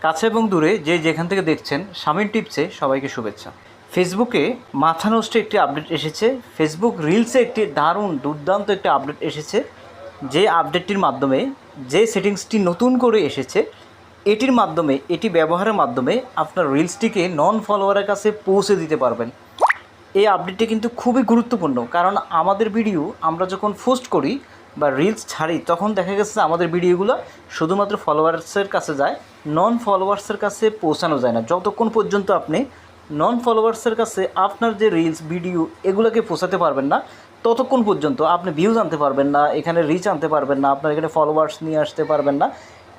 কাছে এবং দূরে যে যেখান থেকে দেখছেন শামিন টিপসে সবাইকে শুভেচ্ছা। ফেসবুকে মাথা নষ্ট একটি আপডেট এসেছে। ফেসবুক রিলসে একটি দারুণ দুর্দান্ত একটি আপডেট এসেছে। যে আপডেটটির মাধ্যমে যে সেটিংসটি নতুন করে এসেছে এটির মাধ্যমে এটি ব্যবহারের মাধ্যমে আপনার রিলসটিকে নন ফলোয়ারের কাছে পৌঁছে দিতে পারবেন। এই আপডেটটি কিন্তু খুবই গুরুত্বপূর্ণ, কারণ আমাদের ভিডিও আমরা যখন পোস্ট করি বা রিলস ছাড়ি তখন দেখা গেছে আমাদের ভিডিওগুলো শুধুমাত্র ফলোয়ার্সের কাছে যায়, নন ফলোয়ার্সের কাছে পৌঁছানো যায় না। যতক্ষণ পর্যন্ত আপনি নন ফলোয়ার্সের কাছে আপনার যে রিলস ভিডিও এগুলোকে পৌঁছাতে পারবেন না, ততক্ষণ পর্যন্ত আপনি ভিউজ আনতে পারবেন না, এখানে রিচ আনতে পারবেন না, আপনার এখানে ফলোয়ার্স নিয়ে আসতে পারবেন না,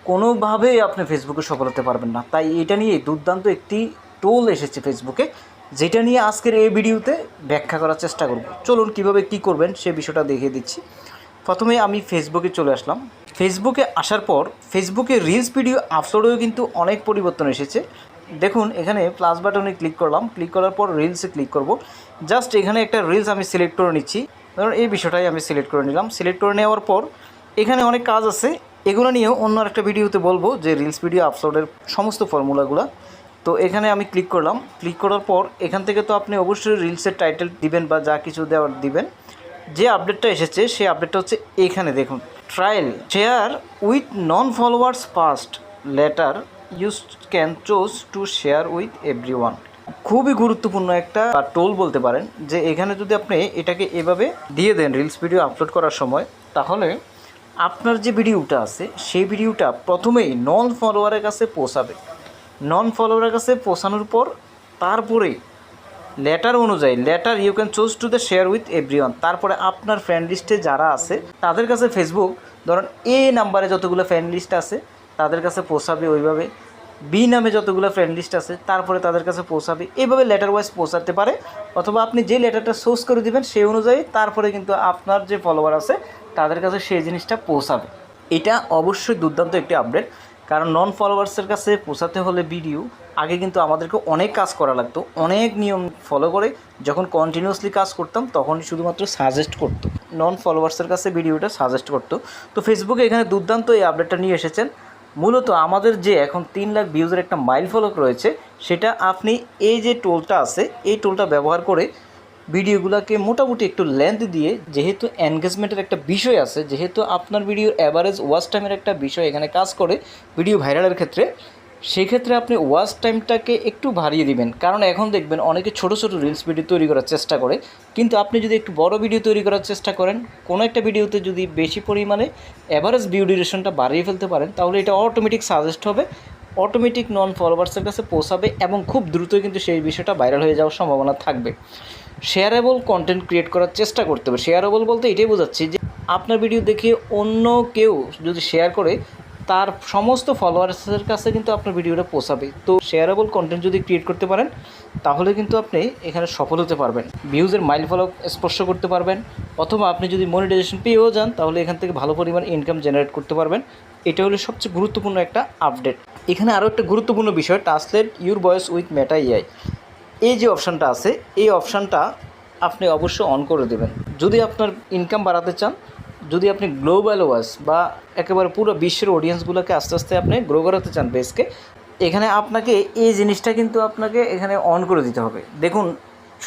কোনোভাবেই আপনি ফেসবুকে সফল হতে পারবেন না। তাই এটা নিয়ে দুর্দান্ত একটি টুল এসেছে ফেসবুকে, যেটা নিয়ে আজকের এই ভিডিওতে ব্যাখ্যা করার চেষ্টা করব। চলুন কীভাবে কী করবেন সে বিষয়টা দেখিয়ে দিচ্ছি। প্রথমে আমি ফেসবুকে চলে আসলাম। ফেসবুকে আসার পর ফেসবুকে রিলস ভিডিও আপলোডেও কিন্তু অনেক পরিবর্তন এসেছে। দেখুন এখানে প্লাস বাটনে ক্লিক করলাম, ক্লিক করার পর রিলসে ক্লিক করব। জাস্ট এখানে একটা রিলস আমি সিলেক্ট করে নিচ্ছি, ধরুন এই বিষয়টাই আমি সিলেক্ট করে নিলাম। সিলেক্ট করে নেওয়ার পর এখানে অনেক কাজ আছে, এগুলো নিয়েও অন্য একটা ভিডিওতে বলবো যে রিলস ভিডিও আপলোডের সমস্ত ফর্মুলাগুলো। তো এখানে আমি ক্লিক করলাম। ক্লিক করার পর এখান থেকে তো আপনি অবশ্যই রিলসের টাইটেল দিবেন বা যা কিছু দেওয়ার দিবেন। যে আপডেটটা এসেছে সেই আপডেটটা হচ্ছে এখানে দেখুন, trial share with non followers first later you can choose to share with everyone. খুবই গুরুত্বপূর্ণ একটা টোল বলতে পারেন, যে এখানে যদি আপনি এটাকে এভাবে দিয়ে দেন রিলস ভিডিও আপলোড করার সময়, তাহলে আপনার যে ভিডিওটা আছে সেই ভিডিওটা প্রথমেই নন ফলোয়ারের কাছে পৌঁছাবে। নন ফলোয়ারের কাছে পৌঁছানোর পর তারপরে লেটার অনুযায়ী later you can choose to the share with everyone, তারপরে আপনার ফ্রেন্ড লিস্টে যারা আছে তাদের কাছে ফেসবুক ধরুন এ নাম্বারে যতগুলো ফ্রেন্ড লিস্ট আছে তাদের কাছে পৌঁছাবে, ওইভাবে বি নামে যতগুলো ফ্রেন্ড লিস্ট আছে তারপরে তাদের কাছে পৌঁছাবে, এইভাবে লেটার ওয়াইজ পৌঁছাতে পারে। অথবা আপনি যে লেটারটা সোর্স করে দিবেন সেই অনুযায়ী তারপরে কিন্তু আপনার যে ফলোয়ার আছে তাদের কাছে সেই জিনিসটা পৌঁছাবে। এটা অবশ্যই দুর্দান্ত একটি আপডেট, কারণ নন ফলোয়ার্সের কাছে পৌঁছাতে হলে ভিডিও আগে কিন্তু আমাদেরকে অনেক কাজ করা লাগতো, অনেক নিয়ম ফলো করে যখন কন্টিনিউয়াসলি কাজ করতাম তখন শুধুমাত্র সাজেস্ট করতো, নন ফলোয়ার্সের কাছে ভিডিওটা সাজেস্ট করতো। তো ফেসবুকে এখানে দুর্দান্ত এই আপডেটটা নিয়ে এসেছেন। মূলত আমাদের যে এখন 3 লাখ ভিউজের একটা মাইল ফলক রয়েছে, সেটা আপনি এই যে টোলটা আছে এই টোলটা ব্যবহার করে ভিডিওগুলোকে মোটামুটি একটু লেন্থ দিয়ে, যেহেতু এনগেজমেন্টের একটা বিষয় আছে, যেহেতু আপনার ভিডিওর অ্যাভারেজ ওয়াচ টাইমের একটা বিষয় এখানে কাজ করে ভিডিও ভাইরালের ক্ষেত্রে, সেই ক্ষেত্রে আপনি ওয়াচ টাইমটাকে একটু বাড়িয়ে দিবেন। কারণ এখন দেখবেন অনেকে ছোটো ছোটো রিলস ভিডিও তৈরি করার চেষ্টা করে, কিন্তু আপনি যদি একটু বড় ভিডিও তৈরি করার চেষ্টা করেন, কোনো একটা ভিডিওতে যদি বেশি পরিমাণে অ্যাভারেজ ভিউ ডিউরেশনটা বাড়িয়ে ফেলতে পারেন, তাহলে এটা অটোমেটিক সাজেস্ট হবে, অটোমেটিক নন ফলোয়ার্সের কাছে পৌঁছাবে এবং খুব দ্রুতই কিন্তু সেই বিষয়টা ভাইরাল হয়ে যাওয়ার সম্ভাবনা থাকবে। শেয়ারেবল কন্টেন্ট ক্রিয়েট করার চেষ্টা করতে হবে। শেয়ারেবল বলতে এটাই বোঝাচ্ছি যে আপনার ভিডিও দেখে অন্য কেউ যদি শেয়ার করে তার সমস্ত ফলোয়ার্সের কাছে কিন্তু আপনার ভিডিওটা পৌঁছাবে। তো শেয়ারেবল কন্টেন্ট যদি ক্রিয়েট করতে পারেন তাহলে কিন্তু আপনি এখানে সফল হতে পারবেন, ভিউজের মাইল ফলক স্পর্শ করতে পারবেন, অথবা আপনি যদি মনিটাইজেশন পেয়েও যান তাহলে এখান থেকে ভালো পরিমাণ ইনকাম জেনারেট করতে পারবেন। এটা হলো সবচেয়ে গুরুত্বপূর্ণ একটা আপডেট। এখানে আরও একটা গুরুত্বপূর্ণ বিষয়, translate your voice with Meta AI, এই যে অপশানটা আছে এই অপশানটা আপনি অবশ্যই অন করে দেবেন। যদি আপনার ইনকাম বাড়াতে চান, যদি আপনি গ্লোবাল ওয়াচ বা একেবারে পুরো বিশ্বের অডিয়েন্সগুলোকে আস্তে আস্তে আপনি গ্রো করাতে চান পেজকে, এখানে আপনাকে এই জিনিসটা কিন্তু আপনাকে এখানে অন করে দিতে হবে। দেখুন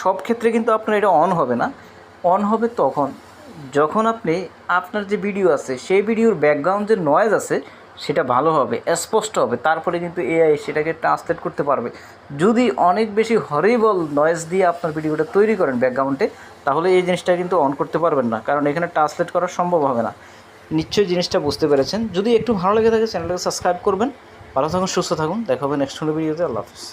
সব ক্ষেত্রে কিন্তু আপনার এটা অন হবে না, অন হবে তখন যখন আপনি আপনার যে ভিডিও আছে সেই ভিডিওর ব্যাকগ্রাউন্ড যে নয়েজ আছে সেটা ভালো হবে, স্পষ্ট হবে, তারপরে কিন্তু এআই সেটাকে ট্রান্সলেট করতে পারবে। যদি অনেক বেশি হরিবল নয়েজ দিয়ে আপনার ভিডিওটা তৈরি করেন ব্যাকগ্রাউন্ডে, তাহলে এই জিনিসটা কিন্তু অন করতে পারবেন না, কারণ এখানে ট্রান্সলেট করা সম্ভব হবে না। নিশ্চয়ই জিনিসটা বুঝতে পেরেছেন। যদি একটু ভালো লেগে থাকে চ্যানেলটাকে সাবস্ক্রাইব করবেন। ভালো থাকুন, সুস্থ থাকুন, দেখা হবে নেক্সট ভিডিওতে। আল্লাহ হাফিজ।